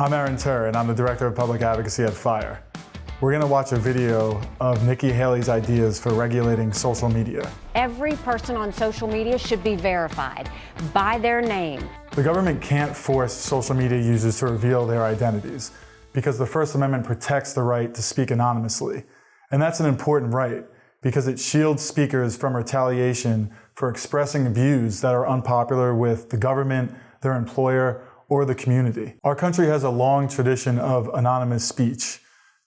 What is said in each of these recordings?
I'm Aaron Turr, and I'm the Director of Public Advocacy at FIRE. We're going to watch a video of Nikki Haley's ideas for regulating social media. Every person on social media should be verified by their name. The government can't force social media users to reveal their identities because the First Amendment protects the right to speak anonymously. And that's an important right because it shields speakers from retaliation for expressing views that are unpopular with the government, their employer, or the community. Our country has a long tradition of anonymous speech.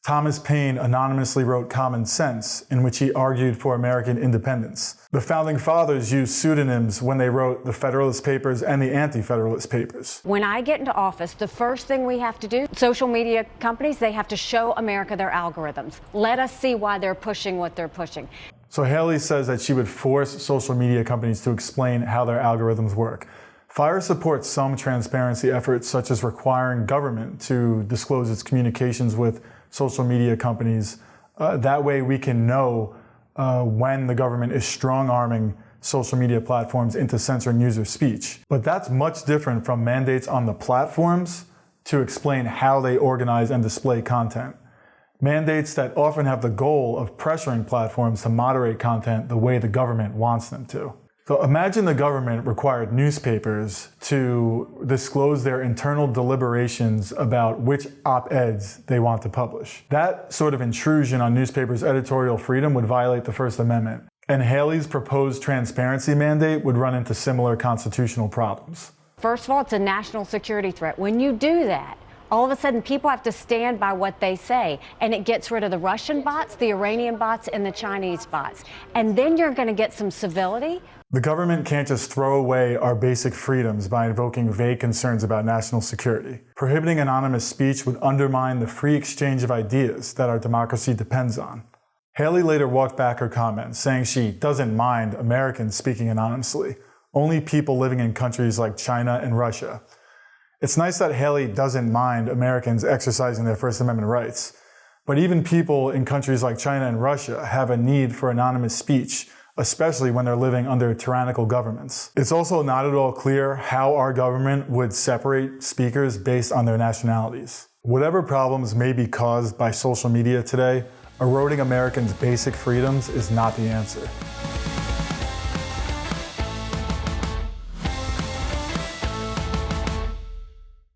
Thomas Paine anonymously wrote Common Sense, in which he argued for American independence. The Founding Fathers used pseudonyms when they wrote the Federalist Papers and the Anti-Federalist Papers. When I get into office, the first thing we have to do, social media companies, they have to show America their algorithms. Let us see why they're pushing what they're pushing. So Haley says that she would force social media companies to explain how their algorithms work. FIRE supports some transparency efforts, such as requiring government to disclose its communications with social media companies. That way we can know when the government is strong-arming social media platforms into censoring user speech. But that's much different from mandates on the platforms to explain how they organize and display content. Mandates that often have the goal of pressuring platforms to moderate content the way the government wants them to. So imagine the government required newspapers to disclose their internal deliberations about which op-eds they want to publish. That sort of intrusion on newspapers' editorial freedom would violate the First Amendment, and Haley's proposed transparency mandate would run into similar constitutional problems. First of all, it's a national security threat. When you do that, all of a sudden people have to stand by what they say, and it gets rid of the Russian bots, the Iranian bots, and the Chinese bots. And then you're going to get some civility. The government can't just throw away our basic freedoms by invoking vague concerns about national security. Prohibiting anonymous speech would undermine the free exchange of ideas that our democracy depends on. Haley later walked back her comments, saying she doesn't mind Americans speaking anonymously, only people living in countries like China and Russia. It's nice that Haley doesn't mind Americans exercising their First Amendment rights, but even people in countries like China and Russia have a need for anonymous speech, especially when they're living under tyrannical governments. It's also not at all clear how our government would separate speakers based on their nationalities. Whatever problems may be caused by social media today, eroding Americans' basic freedoms is not the answer.